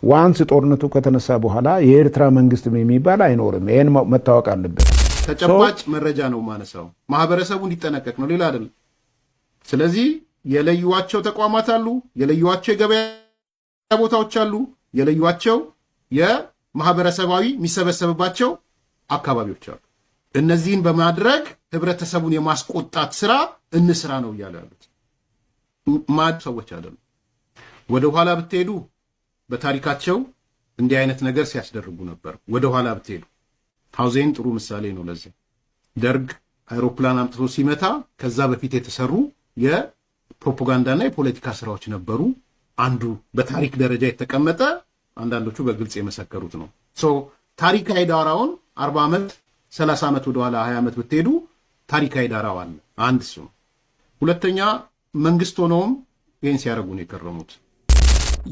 ዋንስ ጦርነቱ ከተነሳ በኋላ የኤርትራ መንግስት የሚባል አይኖርም። ይሄን መታወቅ አለበት። ተጨባጭ መረጃ ነው ማነሳው፣ ማህበረሰቡ እንዲጠነቀቅ ነው፣ ሌላ አይደለም። ስለዚህ የለዩዋቸው ተቋማት አሉ፣ የለዩዋቸው የገበያ ቦታዎች አሉ፣ የለዩዋቸው የማህበረሰባዊ የሚሰበሰብባቸው አካባቢዎች አሉ። እነዚህን በማድረግ ህብረተሰቡን የማስቆጣት ስራ እንስራ ነው እያሉ ያሉት ሰዎች አይደሉም። ወደ ኋላ ብትሄዱ በታሪካቸው እንዲህ አይነት ነገር ሲያስደርጉ ነበር። ወደ ኋላ ብትሄዱ ሐውዜን ጥሩ ምሳሌ ነው ለዚህ። ደርግ አይሮፕላን አምጥቶ ሲመታ ከዛ በፊት የተሰሩ የፕሮፓጋንዳና የፖለቲካ ስራዎች ነበሩ። አንዱ በታሪክ ደረጃ የተቀመጠ አንዳንዶቹ በግልጽ የመሰከሩት ነው። ታሪካዊ ዳራውን 40 ዓመት 30 ዓመት ወደ ኋላ 20 ዓመት ብትሄዱ ታሪካዊ ዳራው አለ። አንድ እሱ ነው። ሁለተኛ መንግስት ሆነውም ይህን ሲያደርጉ ነው የከረሙት።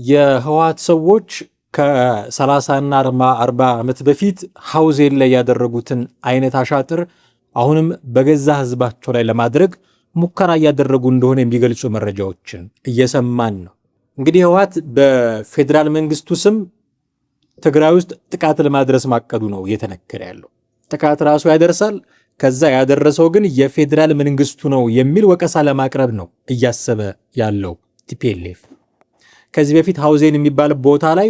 የህወሓት ሰዎች ከ30 እና 40 ዓመት በፊት ሐውዜን ላይ ያደረጉትን አይነት አሻጥር አሁንም በገዛ ህዝባቸው ላይ ለማድረግ ሙከራ እያደረጉ እንደሆነ የሚገልጹ መረጃዎችን እየሰማን ነው። እንግዲህ ህወሓት በፌዴራል መንግስቱ ስም ትግራይ ውስጥ ጥቃት ለማድረስ ማቀዱ ነው እየተነገረ ያለው። ጥቃት ራሱ ያደርሳል፣ ከዛ ያደረሰው ግን የፌዴራል መንግስቱ ነው የሚል ወቀሳ ለማቅረብ ነው እያሰበ ያለው ቲፒኤልኤፍ። ከዚህ በፊት ሐውዜን የሚባል ቦታ ላይ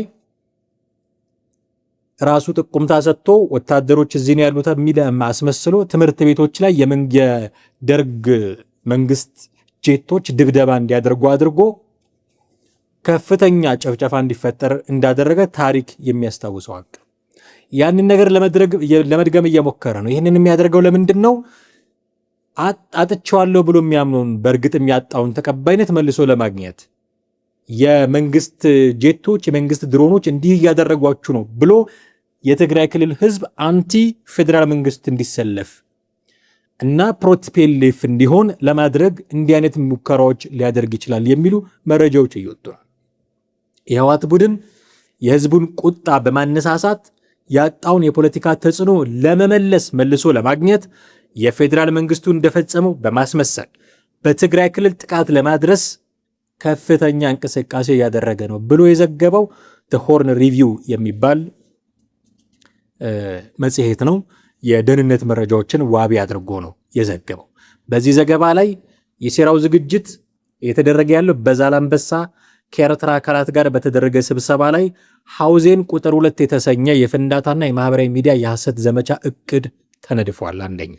ራሱ ጥቁምታ ሰጥቶ ወታደሮች እዚህ ነው ያሉት የሚል አስመስሎ ትምህርት ቤቶች ላይ የደርግ መንግስት ጄቶች ድብደባ እንዲያደርጉ አድርጎ ከፍተኛ ጨፍጨፋ እንዲፈጠር እንዳደረገ ታሪክ የሚያስታውሰው ሀቅ። ያንን ነገር ለመድገም እየሞከረ ነው። ይህንን የሚያደርገው ለምንድን ነው? አጥቼዋለሁ ብሎ የሚያምነውን በእርግጥ የሚያጣውን ተቀባይነት መልሶ ለማግኘት የመንግስት ጄቶች የመንግስት ድሮኖች እንዲህ እያደረጓችሁ ነው ብሎ የትግራይ ክልል ህዝብ አንቲ ፌዴራል መንግስት እንዲሰለፍ እና ፕሮቲፔሌፍ እንዲሆን ለማድረግ እንዲህ አይነት ሙከራዎች ሊያደርግ ይችላል የሚሉ መረጃዎች እየወጡ ነው። የህወሓት ቡድን የህዝቡን ቁጣ በማነሳሳት ያጣውን የፖለቲካ ተጽዕኖ ለመመለስ መልሶ ለማግኘት የፌዴራል መንግስቱ እንደፈጸመው በማስመሰል በትግራይ ክልል ጥቃት ለማድረስ ከፍተኛ እንቅስቃሴ እያደረገ ነው ብሎ የዘገበው ሆርን ሪቪው የሚባል መጽሔት ነው። የደህንነት መረጃዎችን ዋቢ አድርጎ ነው የዘገበው። በዚህ ዘገባ ላይ የሴራው ዝግጅት የተደረገ ያለው በዛላምበሳ ከኤርትራ አካላት ጋር በተደረገ ስብሰባ ላይ ሐውዜን ቁጥር 2 የተሰኘ የፍንዳታና የማህበራዊ ሚዲያ የሐሰት ዘመቻ እቅድ ተነድፏል። አንደኛ።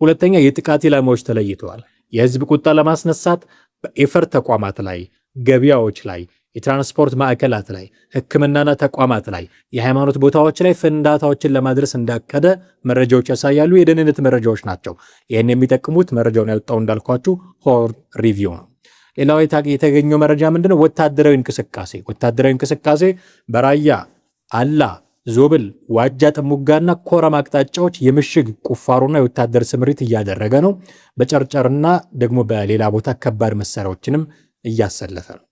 ሁለተኛ የጥቃት ኢላማዎች ተለይተዋል። የህዝብ ቁጣ ለማስነሳት በኤፈርት ተቋማት ላይ፣ ገበያዎች ላይ፣ የትራንስፖርት ማዕከላት ላይ፣ ሕክምናና ተቋማት ላይ፣ የሃይማኖት ቦታዎች ላይ ፍንዳታዎችን ለማድረስ እንዳቀደ መረጃዎች ያሳያሉ። የደህንነት መረጃዎች ናቸው። ይህን የሚጠቅሙት መረጃውን ያወጣው እንዳልኳችሁ ሆርን ሪቪው ነው። ሌላው የተገኘው መረጃ ምንድነው? ወታደራዊ እንቅስቃሴ በራያ አላ፣ ዞብል፣ ዋጃ ጥሙጋና ኮረም አቅጣጫዎች የምሽግ ቁፋሮና የወታደር ስምሪት እያደረገ ነው። በጨርጨርና ደግሞ በሌላ ቦታ ከባድ መሳሪያዎችንም እያሰለፈ ነው።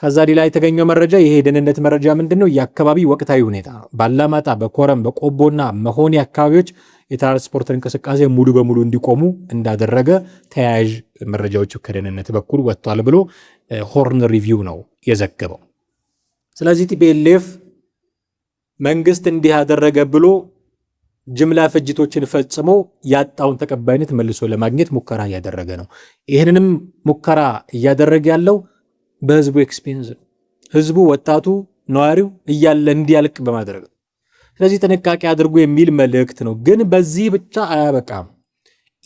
ከዛ ሌላ የተገኘው መረጃ ይሄ የደህንነት መረጃ ምንድነው? የአካባቢ ወቅታዊ ሁኔታ ባላማጣ፣ በኮረም፣ በቆቦና መሆኒ አካባቢዎች የትራንስፖርት እንቅስቃሴ ሙሉ በሙሉ እንዲቆሙ እንዳደረገ ተያያዥ መረጃዎች ከደህንነት በኩል ወጥቷል ብሎ ሆርን ሪቪው ነው የዘገበው። ስለዚህ ቲፒኤልኤፍ መንግስት እንዲህ ያደረገ ብሎ ጅምላ ፍጅቶችን ፈጽሞ ያጣውን ተቀባይነት መልሶ ለማግኘት ሙከራ እያደረገ ነው። ይህንንም ሙከራ እያደረገ ያለው በህዝቡ ኤክስፔንስ፣ ህዝቡ፣ ወጣቱ፣ ነዋሪው እያለ እንዲያልቅ በማድረግ ነው። ስለዚህ ጥንቃቄ አድርጎ የሚል መልእክት ነው። ግን በዚህ ብቻ አያበቃም።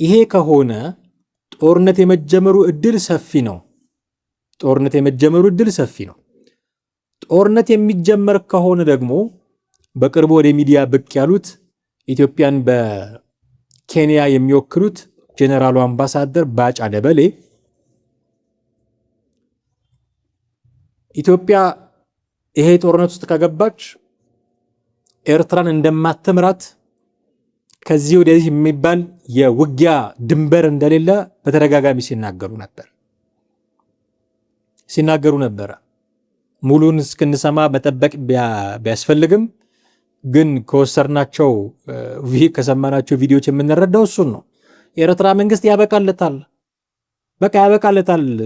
ይሄ ከሆነ ጦርነት የመጀመሩ እድል ሰፊ ነው። ጦርነት የሚጀመር ከሆነ ደግሞ በቅርቡ ወደ ሚዲያ ብቅ ያሉት ኢትዮጵያን በኬንያ የሚወክሉት ጄኔራሉ አምባሳደር ባጫ ደበሌ ኢትዮጵያ ይሄ ጦርነት ውስጥ ከገባች ኤርትራን እንደማትምራት ከዚህ ወደዚህ የሚባል የውጊያ ድንበር እንደሌለ በተደጋጋሚ ሲናገሩ ነበር። ሙሉን እስክንሰማ መጠበቅ ቢያስፈልግም ግን ከወሰርናቸው ከሰማናቸው ቪዲዮዎች የምንረዳው እሱን ነው። የኤርትራ መንግስት ያበቃለታል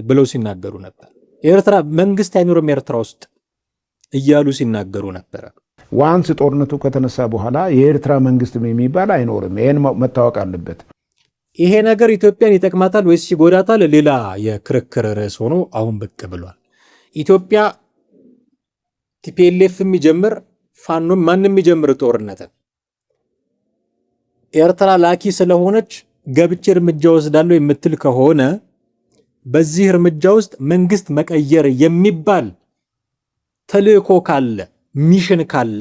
ብለው ሲናገሩ ነበር። የኤርትራ መንግስት አይኖርም ኤርትራ ውስጥ እያሉ ሲናገሩ ነበረ። ዋንስ ጦርነቱ ከተነሳ በኋላ የኤርትራ መንግስት የሚባል አይኖርም። ይሄን መታወቅ አለበት። ይሄ ነገር ኢትዮጵያን ይጠቅማታል ወይስ ይጎዳታል? ሌላ የክርክር ርዕስ ሆኖ አሁን ብቅ ብሏል። ኢትዮጵያ ቲፒኤልኤፍ የሚጀምር ፋኖም ማንም የሚጀምር ጦርነትን ኤርትራ ላኪ ስለሆነች ገብቼ እርምጃ ወስዳለሁ የምትል ከሆነ በዚህ እርምጃ ውስጥ መንግስት መቀየር የሚባል ተልእኮ ካለ ሚሽን ካለ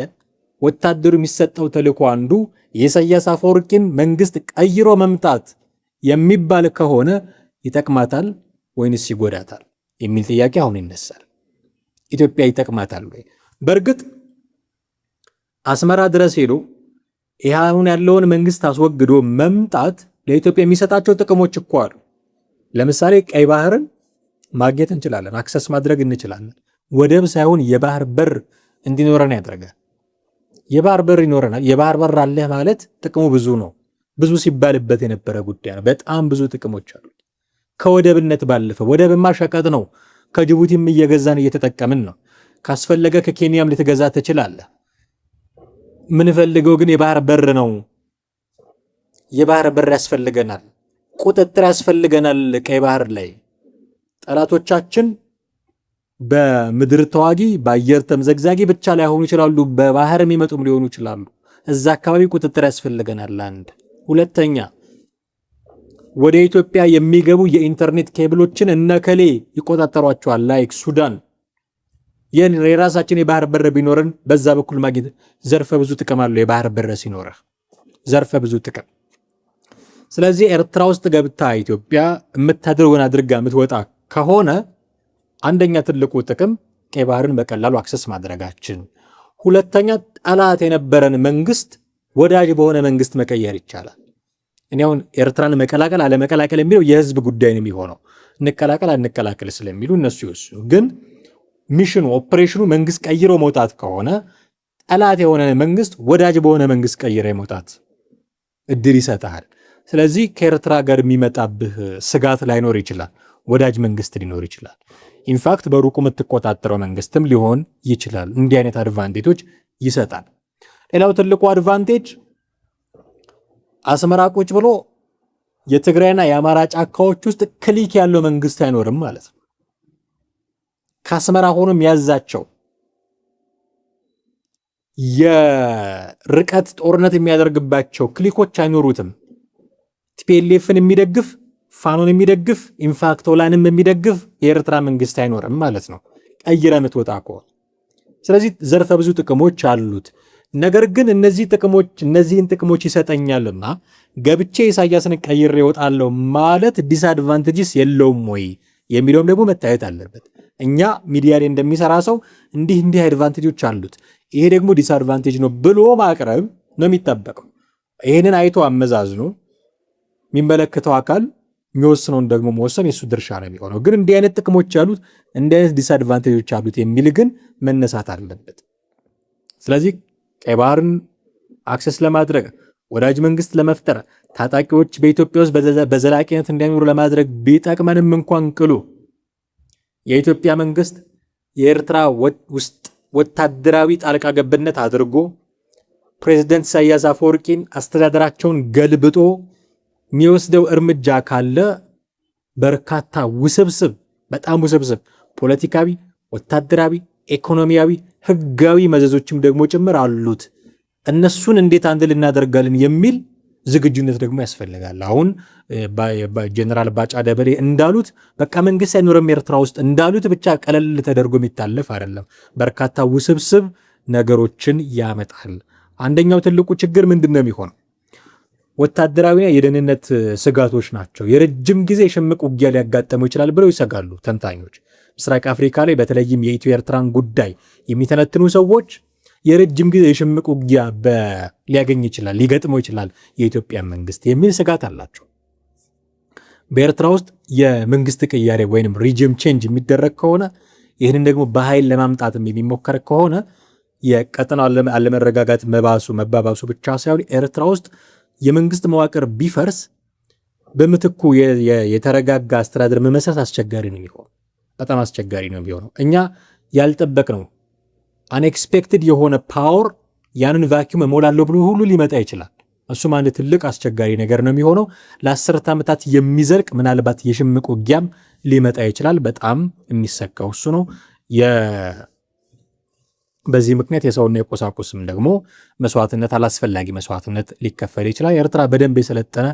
ወታደሩ የሚሰጠው ተልእኮ አንዱ የኢሳያስ አፈወርቂን መንግስት ቀይሮ መምጣት የሚባል ከሆነ ይጠቅማታል ወይንስ ይጎዳታል የሚል ጥያቄ አሁን ይነሳል። ኢትዮጵያ ይጠቅማታል ወይ? በእርግጥ አስመራ ድረስ ሄዶ ይህ አሁን ያለውን መንግስት አስወግዶ መምጣት ለኢትዮጵያ የሚሰጣቸው ጥቅሞች እኮ አሉ። ለምሳሌ ቀይ ባህርን ማግኘት እንችላለን፣ አክሰስ ማድረግ እንችላለን። ወደብ ሳይሆን የባህር በር እንዲኖረን ያደርጋል። የባህር በር ይኖረናል። የባህር በር አለ ማለት ጥቅሙ ብዙ ነው። ብዙ ሲባልበት የነበረ ጉዳይ ነው። በጣም ብዙ ጥቅሞች አሉ። ከወደብነት ባለፈ ወደብማ ሸቀጥ ነው። ከጅቡቲም እየገዛን እየተጠቀምን ነው። ካስፈለገ ከኬንያም ልትገዛ ትችላለህ። ምንፈልገው ግን የባህር በር ነው። የባህር በር ያስፈልገናል። ቁጥጥር ያስፈልገናል። ቀይ ባህር ላይ ጠላቶቻችን በምድር ተዋጊ በአየር ተምዘግዛጊ ብቻ ላይሆኑ ይችላሉ፣ በባህር የሚመጡም ሊሆኑ ይችላሉ። እዛ አካባቢ ቁጥጥር ያስፈልገናል። አንድ ሁለተኛ ወደ ኢትዮጵያ የሚገቡ የኢንተርኔት ኬብሎችን እነከሌ ይቆጣጠሯቸዋል። ላይክ ሱዳን የራሳችን የባህር በር ቢኖርን በዛ በኩል ማግኘት ዘርፈ ብዙ ጥቅም አለው። የባህር በር ሲኖርህ ዘርፈ ብዙ ጥቅም። ስለዚህ ኤርትራ ውስጥ ገብታ ኢትዮጵያ የምታደርገውን አድርጋ የምትወጣ ከሆነ አንደኛ ትልቁ ጥቅም ቀይ ባህርን በቀላሉ አክሰስ ማድረጋችን፣ ሁለተኛ ጠላት የነበረን መንግስት ወዳጅ በሆነ መንግስት መቀየር ይቻላል። እኔ አሁን ኤርትራን መቀላቀል አለመቀላቀል የሚለው የህዝብ ጉዳይ ነው የሚሆነው። እንቀላቀል አንቀላቀል ስለሚሉ እነሱ ይወስኑ። ግን ሚሽኑ ኦፕሬሽኑ መንግስት ቀይሮ መውጣት ከሆነ ጠላት የሆነ መንግስት ወዳጅ በሆነ መንግስት ቀይሮ መውጣት እድል ይሰጣል። ስለዚህ ከኤርትራ ጋር የሚመጣብህ ስጋት ላይኖር ይችላል። ወዳጅ መንግስት ሊኖር ይችላል። ኢንፋክት በሩቁ የምትቆጣጠረው መንግስትም ሊሆን ይችላል። እንዲህ አይነት አድቫንቴጆች ይሰጣል። ሌላው ትልቁ አድቫንቴጅ አስመራ ቁጭ ብሎ የትግራይና የአማራ ጫካዎች ውስጥ ክሊክ ያለው መንግስት አይኖርም ማለት ነው። ከአስመራ ሆኖ የሚያዛቸው የርቀት ጦርነት የሚያደርግባቸው ክሊኮች አይኖሩትም። ቲፒኤልኤፍን የሚደግፍ ፋኖን የሚደግፍ ኢንፋክት ኦላንም የሚደግፍ የኤርትራ መንግስት አይኖርም ማለት ነው ቀይረ የምትወጣ ከሆነ። ስለዚህ ዘርፈ ብዙ ጥቅሞች አሉት። ነገር ግን እነዚህን ጥቅሞች ይሰጠኛልና ገብቼ ኢሳያስን ቀይሬ እወጣለሁ ማለት ዲስአድቫንቴጅስ የለውም ወይ የሚለውም ደግሞ መታየት አለበት። እኛ ሚዲያ ላይ እንደሚሰራ ሰው እንዲህ አድቫንቴጆች አሉት፣ ይሄ ደግሞ ዲስአድቫንቴጅ ነው ብሎ ማቅረብ ነው የሚጠበቀው። ይሄንን አይቶ አመዛዝኖ የሚመለከተው አካል የሚወስነውን ደግሞ መወሰን የሱ ድርሻ ነው የሚሆነው። ግን እንዲህ አይነት ጥቅሞች ያሉት እንዲህ አይነት ዲስአድቫንቴጆች አሉት የሚል ግን መነሳት አለበት። ስለዚህ ቀይ ባህርን አክሰስ ለማድረግ ወዳጅ መንግስት ለመፍጠር ታጣቂዎች በኢትዮጵያ ውስጥ በዘላቂነት እንዲኖሩ ለማድረግ ቢጠቅመንም እንኳን ቅሉ የኢትዮጵያ መንግስት የኤርትራ ውስጥ ወታደራዊ ጣልቃ ገብነት አድርጎ ፕሬዝዳንት ኢሳያስ አፈወርቂን አስተዳደራቸውን ገልብጦ የሚወስደው እርምጃ ካለ በርካታ በጣም ውስብስብ ፖለቲካዊ፣ ወታደራዊ፣ ኢኮኖሚያዊ፣ ህጋዊ መዘዞችም ደግሞ ጭምር አሉት። እነሱን እንዴት አንድ ልናደርጋለን የሚል ዝግጁነት ደግሞ ያስፈልጋል። አሁን ጀነራል ባጫ ደበሌ እንዳሉት በቃ መንግስት አይኖርም ኤርትራ ውስጥ እንዳሉት ብቻ ቀለል ተደርጎ የሚታለፍ አይደለም። በርካታ ውስብስብ ነገሮችን ያመጣል። አንደኛው ትልቁ ችግር ምንድነው የሚሆነው? ወታደራዊና የደህንነት ስጋቶች ናቸው። የረጅም ጊዜ የሽምቅ ውጊያ ሊያጋጥመው ይችላል ብለው ይሰጋሉ ተንታኞች። ምስራቅ አፍሪካ ላይ በተለይም የኢትዮ ኤርትራን ጉዳይ የሚተነትኑ ሰዎች የረጅም ጊዜ የሽምቅ ውጊያ ሊያገኝ ይችላል፣ ሊገጥመው ይችላል የኢትዮጵያ መንግስት የሚል ስጋት አላቸው። በኤርትራ ውስጥ የመንግስት ቅያሬ ወይንም ሪጅም ቼንጅ የሚደረግ ከሆነ ይህንን ደግሞ በኃይል ለማምጣትም የሚሞከር ከሆነ የቀጠናው አለመረጋጋት መባባሱ ብቻ ሳይሆን ኤርትራ ውስጥ የመንግስት መዋቅር ቢፈርስ በምትኩ የተረጋጋ አስተዳደር መመስረት አስቸጋሪ ነው የሚሆነው። በጣም አስቸጋሪ ነው የሚሆነው። እኛ ያልጠበቅነው አንኤክስፔክትድ የሆነ ፓወር ያንን ቫኪዩም እሞላለሁ ብሎ ሁሉ ሊመጣ ይችላል። እሱም አንድ ትልቅ አስቸጋሪ ነገር ነው የሚሆነው። ለ10 ዓመታት የሚዘልቅ ምናልባት የሽምቅ ውጊያም ሊመጣ ይችላል። በጣም የሚሰጋው እሱ ነው። በዚህ ምክንያት የሰውና የቁሳቁስም ደግሞ መስዋዕትነት፣ አላስፈላጊ መስዋዕትነት ሊከፈል ይችላል። ኤርትራ በደንብ የሰለጠነ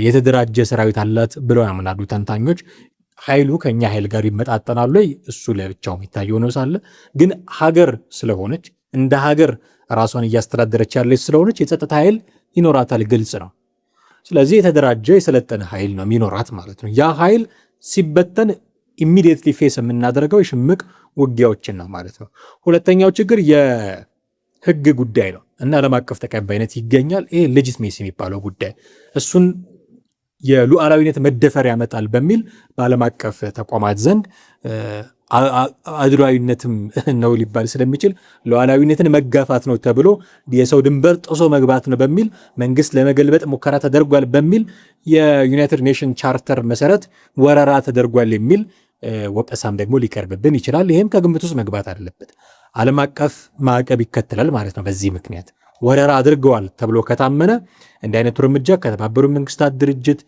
የተደራጀ ሰራዊት አላት ብለው ያምናሉ ተንታኞች። ኃይሉ ከኛ ኃይል ጋር ይመጣጠናሉ ወይ? እሱ ለብቻው የሚታየው ነው። ሳለ ግን ሀገር ስለሆነች እንደ ሀገር ራሷን እያስተዳደረች ያለች ስለሆነች የጸጥታ ኃይል ይኖራታል፣ ግልጽ ነው። ስለዚህ የተደራጀ የሰለጠነ ኃይል ነው የሚኖራት ማለት ነው። ያ ኃይል ሲበተን ኢሚዲየትሊ ፌስ የምናደርገው የሽምቅ ውጊያዎችን ነው ማለት ነው። ሁለተኛው ችግር የህግ ጉዳይ ነው እና ዓለም አቀፍ ተቀባይነት ይገኛል። ይሄ ሌጂትሜሲ የሚባለው ጉዳይ እሱን የሉዓላዊነት መደፈር ያመጣል በሚል በዓለም አቀፍ ተቋማት ዘንድ አድሏዊነትም ነው ሊባል ስለሚችል ሉዓላዊነትን መጋፋት ነው ተብሎ የሰው ድንበር ጥሶ መግባት ነው በሚል መንግስት ለመገልበጥ ሙከራ ተደርጓል በሚል የዩናይትድ ኔሽን ቻርተር መሰረት ወረራ ተደርጓል የሚል ወቀሳም ደግሞ ሊቀርብብን ይችላል። ይህም ከግምት ውስጥ መግባት አለበት። ዓለም አቀፍ ማዕቀብ ይከተላል ማለት ነው። በዚህ ምክንያት ወረራ አድርገዋል ተብሎ ከታመነ እንዲህ አይነቱ እርምጃ ከተባበሩት መንግስታት ድርጅት፣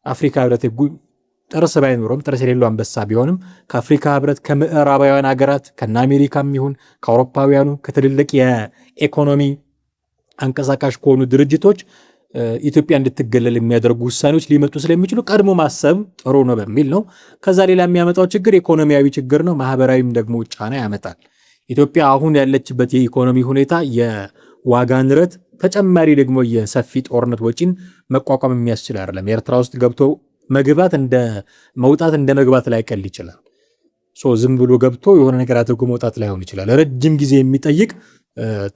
አፍሪካ ህብረት ጥርስ ባይኖረም ጥርስ የሌለው አንበሳ ቢሆንም ከአፍሪካ ህብረት፣ ከምዕራባውያን ሀገራት ከነ አሜሪካም ይሁን ከአውሮፓውያኑ ከትልልቅ የኢኮኖሚ አንቀሳቃሽ ከሆኑ ድርጅቶች ኢትዮጵያ እንድትገለል የሚያደርጉ ውሳኔዎች ሊመጡ ስለሚችሉ ቀድሞ ማሰብ ጥሩ ነው በሚል ነው። ከዛ ሌላ የሚያመጣው ችግር ኢኮኖሚያዊ ችግር ነው። ማህበራዊም ደግሞ ጫና ያመጣል። ኢትዮጵያ አሁን ያለችበት የኢኮኖሚ ሁኔታ የዋጋ ንረት፣ ተጨማሪ ደግሞ የሰፊ ጦርነት ወጪን መቋቋም የሚያስችል አይደለም። ኤርትራ ውስጥ ገብቶ መግባት እንደ መውጣት እንደ መግባት ላይ ቀል ይችላል። ዝም ብሎ ገብቶ የሆነ ነገር አድርጎ መውጣት ላይሆን ይችላል። ረጅም ጊዜ የሚጠይቅ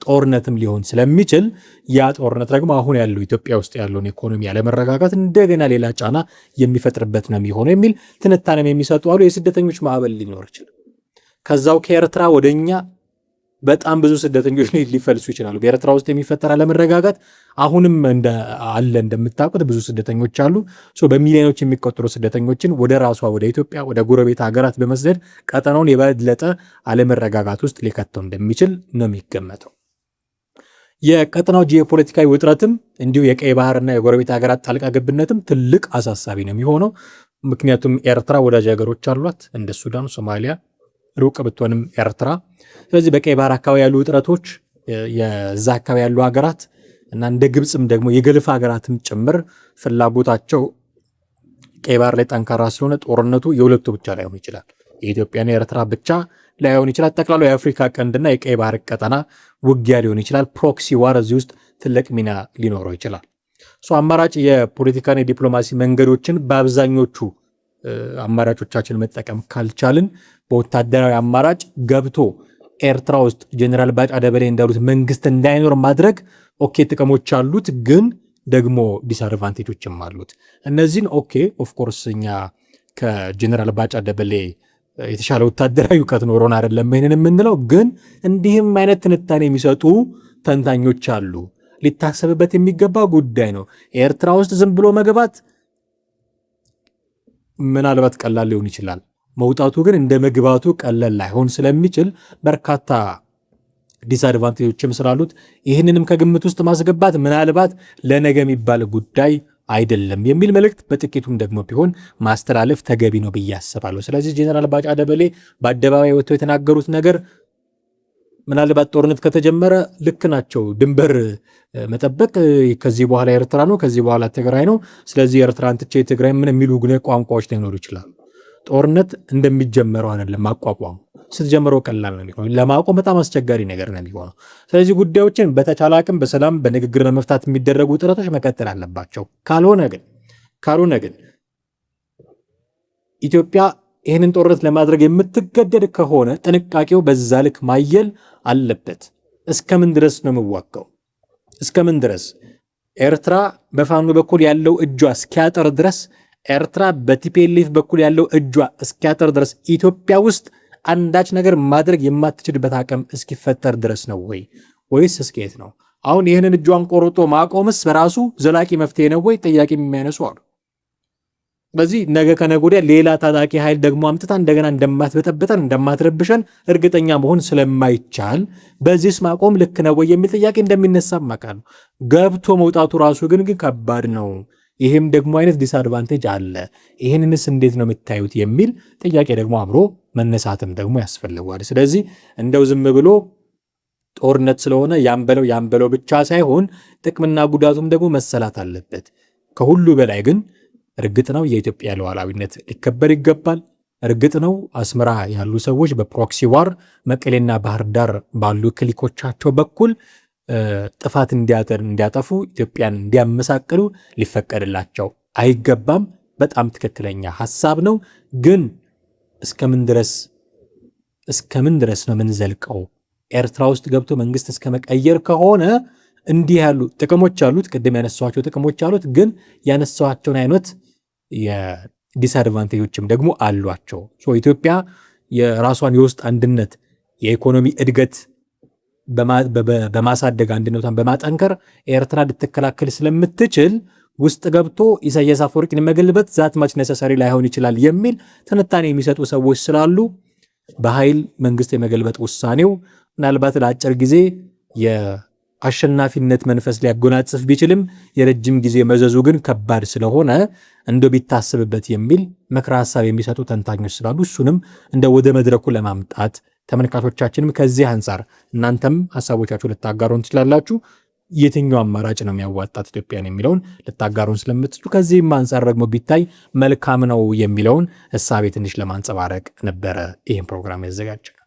ጦርነትም ሊሆን ስለሚችል ያ ጦርነት ደግሞ አሁን ያለው ኢትዮጵያ ውስጥ ያለውን ኢኮኖሚ ያለመረጋጋት እንደገና ሌላ ጫና የሚፈጥርበት ነው የሚሆነው የሚል ትንታኔም የሚሰጡ አሉ። የስደተኞች ማዕበል ሊኖር ይችላል። ከዛው ከኤርትራ ወደኛ በጣም ብዙ ስደተኞች ሊፈልሱ ይችላሉ። በኤርትራ ውስጥ የሚፈጠር አለመረጋጋት አሁንም አለ። እንደምታውቁት ብዙ ስደተኞች አሉ። በሚሊዮኖች የሚቆጠሩ ስደተኞችን ወደ ራሷ ወደ ኢትዮጵያ ወደ ጎረቤት ሀገራት በመስደድ ቀጠናውን የበለጠ አለመረጋጋት ውስጥ ሊከተው እንደሚችል ነው የሚገመተው። የቀጠናው ጂኦፖለቲካዊ ውጥረትም እንዲሁ የቀይ ባህርና የጎረቤት ሀገራት ጣልቃ ገብነትም ትልቅ አሳሳቢ ነው የሚሆነው። ምክንያቱም ኤርትራ ወዳጅ ሀገሮች አሏት እንደ ሱዳን፣ ሶማሊያ ሩቅ ብትሆንም ኤርትራ። ስለዚህ በቀይ ባህር አካባቢ ያሉ ውጥረቶች የዛ አካባቢ ያሉ ሀገራት እና እንደ ግብፅም ደግሞ የገልፍ ሀገራትም ጭምር ፍላጎታቸው ቀይ ባህር ላይ ጠንካራ ስለሆነ ጦርነቱ የሁለቱ ብቻ ላይሆን ይችላል። የኢትዮጵያና የኤርትራ ብቻ ላይሆን ይችላል። ጠቅላላ የአፍሪካ ቀንድና የቀይ ባህር ቀጠና ውጊያ ሊሆን ይችላል። ፕሮክሲ ዋር እዚህ ውስጥ ትልቅ ሚና ሊኖረው ይችላል። አማራጭ የፖለቲካና የዲፕሎማሲ መንገዶችን በአብዛኞቹ አማራጮቻችን መጠቀም ካልቻልን በወታደራዊ አማራጭ ገብቶ ኤርትራ ውስጥ ጀነራል ባጫ ደበሌ እንዳሉት መንግስት እንዳይኖር ማድረግ ኦኬ ጥቅሞች አሉት፣ ግን ደግሞ ዲስአድቫንቴጆችም አሉት። እነዚህን ኦኬ ኦፍ ኮርስ እኛ ከጀነራል ባጫ ደበሌ የተሻለ ወታደራዊ እውቀት ኖሮን አይደለም ይሄንን የምንለው፣ ግን እንዲህም አይነት ትንታኔ የሚሰጡ ተንታኞች አሉ። ሊታሰብበት የሚገባ ጉዳይ ነው። ኤርትራ ውስጥ ዝም ብሎ መግባት ምናልባት ቀላል ሊሆን ይችላል። መውጣቱ ግን እንደ መግባቱ ቀላል ላይሆን ስለሚችል በርካታ ዲስአድቫንቴጆችም ስላሉት ይህንንም ከግምት ውስጥ ማስገባት ምናልባት ለነገ የሚባል ጉዳይ አይደለም የሚል መልእክት በጥቂቱም ደግሞ ቢሆን ማስተላለፍ ተገቢ ነው ብዬ አስባለሁ። ስለዚህ ጀነራል ባጫ ደበሌ በአደባባይ ወጥተው የተናገሩት ነገር ምናልባት ጦርነት ከተጀመረ ልክ ናቸው። ድንበር መጠበቅ ከዚህ በኋላ ኤርትራ ነው፣ ከዚህ በኋላ ትግራይ ነው፣ ስለዚህ ኤርትራን ትቼ ትግራይ ምን የሚሉ ቋንቋዎች ሊኖሩ ይችላሉ። ጦርነት እንደሚጀመረው አይደለም ማቋቋሙ። ስትጀምረው ቀላል ነው የሚሆነው፣ ለማቆም በጣም አስቸጋሪ ነገር ነው የሚሆነው። ስለዚህ ጉዳዮችን በተቻለ አቅም በሰላም በንግግር ለመፍታት የሚደረጉ ጥረቶች መቀጠል አለባቸው። ካልሆነ ግን ኢትዮጵያ ይህንን ጦርነት ለማድረግ የምትገደድ ከሆነ ጥንቃቄው በዛ ልክ ማየል አለበት። እስከምን ድረስ ነው የምዋጋው? እስከምን ድረስ ኤርትራ በፋኖ በኩል ያለው እጇ እስኪያጠር ድረስ፣ ኤርትራ በቲፒኤልኤፍ በኩል ያለው እጇ እስኪያጠር ድረስ ኢትዮጵያ ውስጥ አንዳች ነገር ማድረግ የማትችልበት አቅም እስኪፈጠር ድረስ ነው ወይስ እስከየት ነው? አሁን ይህንን እጇን ቆርጦ ማቆምስ በራሱ ዘላቂ መፍትሄ ነው ወይ? ጥያቄ የሚያነሱ አሉ። ስለዚህ ነገ ከነገ ወዲያ ሌላ ታጣቂ ኃይል ደግሞ አምጥታ እንደገና እንደማትበጠብጠን እንደማትረብሸን እርግጠኛ መሆን ስለማይቻል በዚህስ ማቆም ልክ ነው ወይ የሚል ጥያቄ እንደሚነሳ ማቃል ነው። ገብቶ መውጣቱ ራሱ ግን ከባድ ነው። ይህም ደግሞ አይነት ዲስአድቫንቴጅ አለ። ይህንንስ እንዴት ነው የምታዩት የሚል ጥያቄ ደግሞ አብሮ መነሳትም ደግሞ ያስፈልገዋል። ስለዚህ እንደው ዝም ብሎ ጦርነት ስለሆነ ያንበለው ብቻ ሳይሆን ጥቅምና ጉዳቱም ደግሞ መሰላት አለበት። ከሁሉ በላይ ግን እርግጥ ነው የኢትዮጵያ ሉዓላዊነት ሊከበር ይገባል። እርግጥ ነው አስመራ ያሉ ሰዎች በፕሮክሲ ዋር መቀሌና ባህር ዳር ባሉ ክሊኮቻቸው በኩል ጥፋት እንዲያጠፉ ኢትዮጵያን እንዲያመሳቅሉ ሊፈቀድላቸው አይገባም። በጣም ትክክለኛ ሐሳብ ነው። ግን እስከምን ድረስ ነው የምንዘልቀው? ኤርትራ ውስጥ ገብቶ መንግስት እስከ መቀየር ከሆነ እንዲህ ያሉ ጥቅሞች አሉት። ቅድም ያነሳኋቸው ጥቅሞች አሉት። ግን ያነሳኋቸውን አይነት የዲስአድቫንቴጆችም ደግሞ አሏቸው። ኢትዮጵያ የራሷን የውስጥ አንድነት የኢኮኖሚ እድገት በማሳደግ አንድነቷን በማጠንከር ኤርትራ ልትከላከል ስለምትችል ውስጥ ገብቶ ኢሳያስ አፈወርቂን መገልበጥ ዛት ማች ነሰሰሪ ላይሆን ይችላል የሚል ትንታኔ የሚሰጡ ሰዎች ስላሉ በኃይል መንግስት የመገልበጥ ውሳኔው ምናልባት ለአጭር ጊዜ የአሸናፊነት መንፈስ ሊያጎናጽፍ ቢችልም የረጅም ጊዜ መዘዙ ግን ከባድ ስለሆነ እንደው ቢታሰብበት የሚል ምክረ ሐሳብ የሚሰጡ ተንታኞች ስላሉ እሱንም እንደ ወደ መድረኩ ለማምጣት ተመልካቾቻችንም ከዚህ አንጻር እናንተም ሐሳቦቻችሁ ልታጋሩን ትችላላችሁ። የትኛው አማራጭ ነው የሚያዋጣት ኢትዮጵያን የሚለውን ልታጋሩን ስለምትችሉ ከዚህም አንጻር ደግሞ ቢታይ መልካም ነው የሚለውን እሳቤ ትንሽ ለማንጸባረቅ ነበረ ይህን ፕሮግራም ያዘጋጀ።